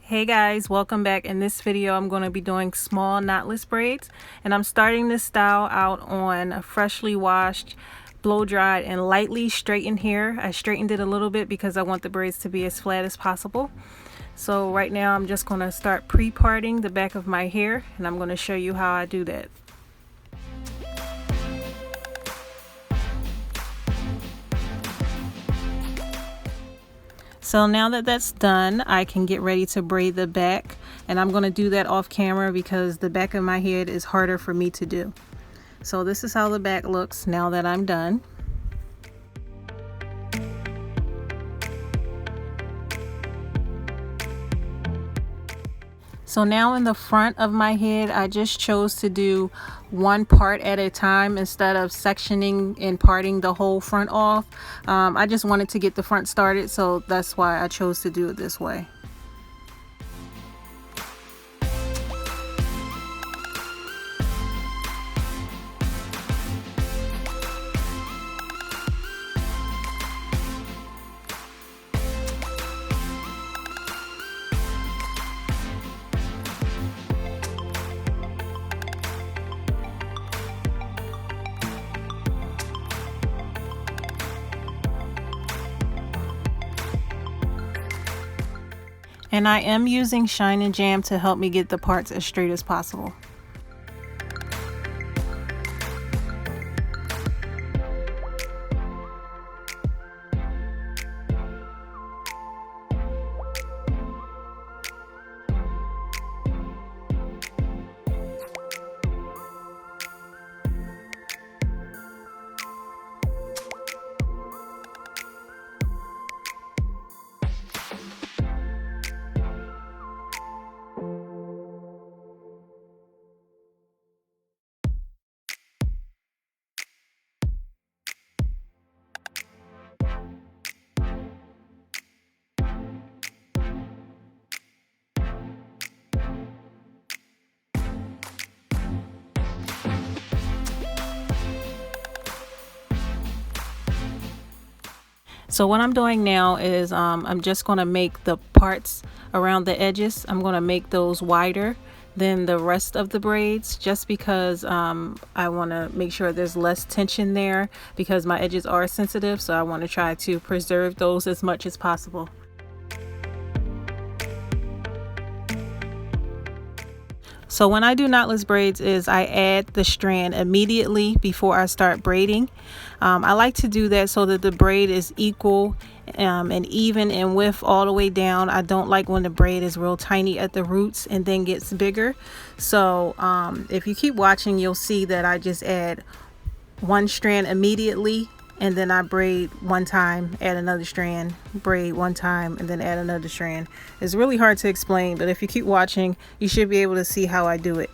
Hey guys, welcome back. In this video I'm going to be doing small knotless braids, and I'm starting this style out on a freshly washed, blow dried and lightly straightened hair. I straightened it a little bit because I want the braids to be as flat as possible. So right now I'm just going to start pre-parting the back of my hair, and I'm going to show you how I do that. So now that that's done, I can get ready to braid the back, and I'm going to do that off camera because the back of my head is harder for me to do. So this is how the back looks now that I'm done. So now in the front of my head, I just chose to do one part at a time instead of sectioning and parting the whole front off. I just wanted to get the front started, so that's why I chose to do it this way. And I am using Shine and Jam to help me get the parts as straight as possible. So what I'm doing now is I'm just going to make the parts around the edges, I'm going to make those wider than the rest of the braids, just because I want to make sure there's less tension there because my edges are sensitive, so I want to try to preserve those as much as possible. So when I do knotless braids is I add the strand immediately before I start braiding. I like to do that so that the braid is equal and even in width all the way down. I don't like when the braid is real tiny at the roots and then gets bigger. So if you keep watching, you'll see that I just add one strand immediately, and then I braid one time, add another strand, braid one time, and then add another strand. It's really hard to explain, but if you keep watching, you should be able to see how I do it.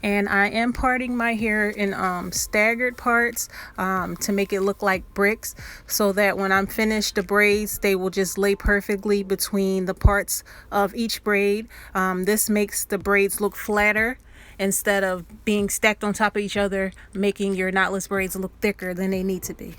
And I am parting my hair in staggered parts to make it look like bricks, so that when I'm finished the braids, they will just lay perfectly between the parts of each braid. This makes the braids look flatter instead of being stacked on top of each other, making your knotless braids look thicker than they need to be.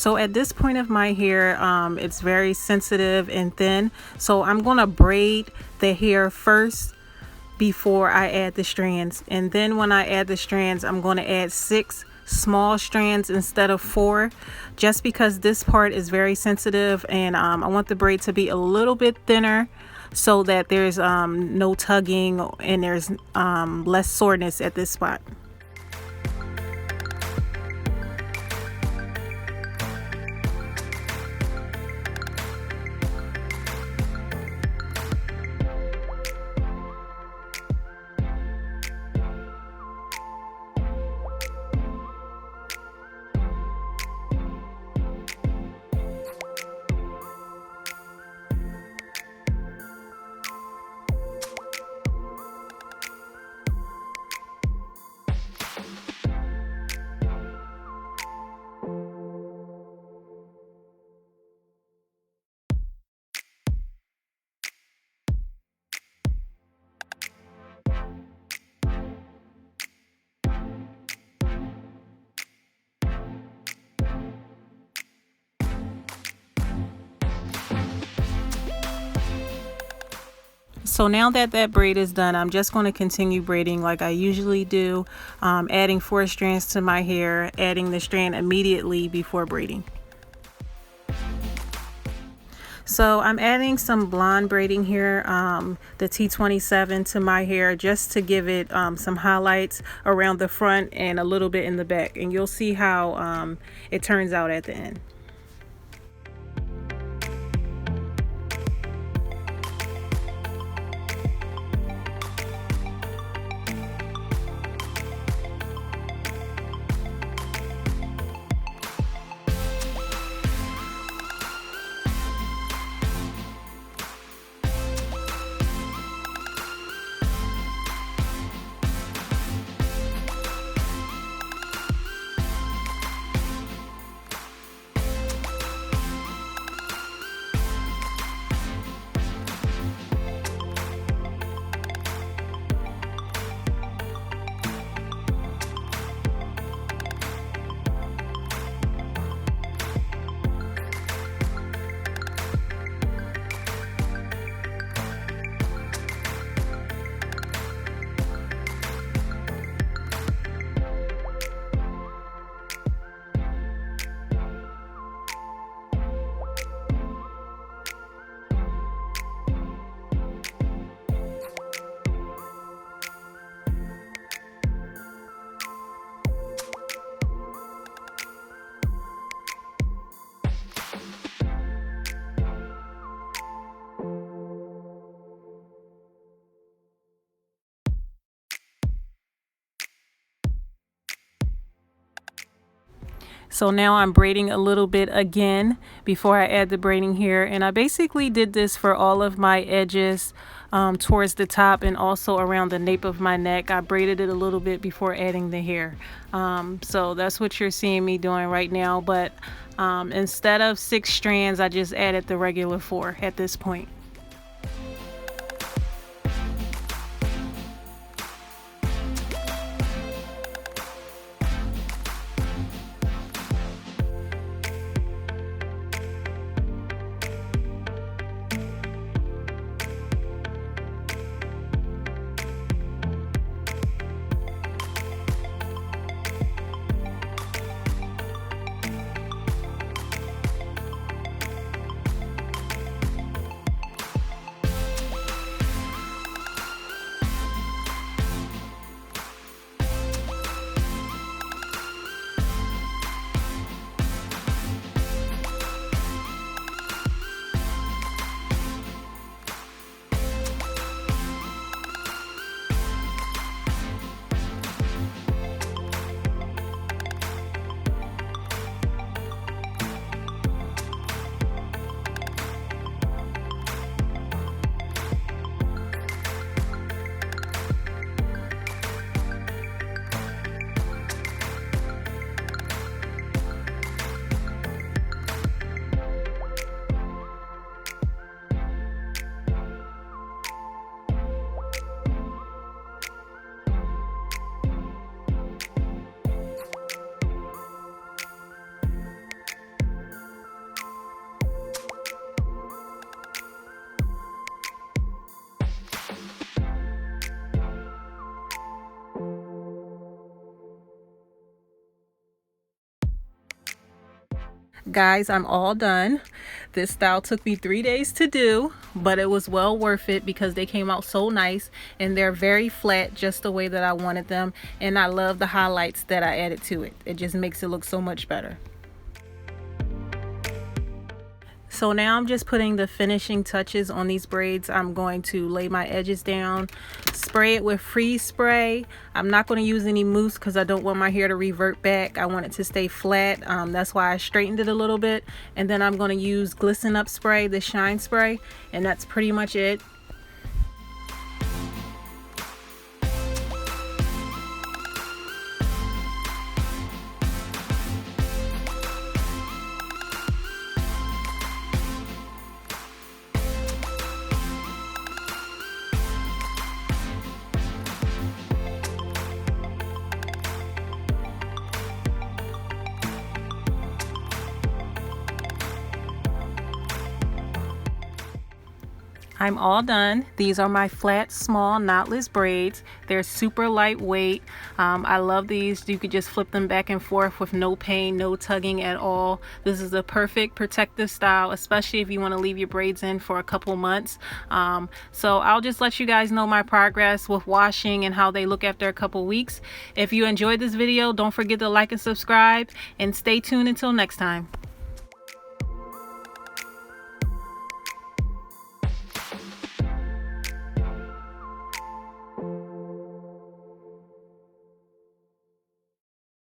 So at this point of my hair, it's very sensitive and thin. So I'm gonna braid the hair first before I add the strands. And then when I add the strands, I'm gonna add 6 small strands instead of 4, just because this part is very sensitive, and I want the braid to be a little bit thinner so that there's no tugging and there's less soreness at this spot. So now that that braid is done, I'm just going to continue braiding like I usually do, adding 4 strands to my hair, adding the strand immediately before braiding. So I'm adding some blonde braiding hair, the T27, to my hair, just to give it some highlights around the front and a little bit in the back, and you'll see how it turns out at the end. So now I'm braiding a little bit again before I add the braiding hair, and I basically did this for all of my edges towards the top and also around the nape of my neck. I braided it a little bit before adding the hair. So that's what you're seeing me doing right now, but instead of 6 strands, I just added the regular 4 at this point. Guys, I'm all done. This style took me 3 days to do, but it was well worth it because they came out so nice and they're very flat, just the way that I wanted them. And I love the highlights that I added to it. It just makes it look so much better. So now I'm just putting the finishing touches on these braids. I'm going to lay my edges down, spray it with freeze spray. I'm not going to use any mousse because I don't want my hair to revert back. I want it to stay flat. That's why I straightened it a little bit. And then I'm going to use glisten up spray, the shine spray, and that's pretty much it. I'm all done. These are my flat, small, knotless braids. They're super lightweight. I love these. You could just flip them back and forth with no pain, no tugging at all. This is a perfect protective style, especially if you want to leave your braids in for a couple months. So I'll just let you guys know my progress with washing and how they look after a couple weeks. If you enjoyed this video, don't forget to like and subscribe, and stay tuned until next time.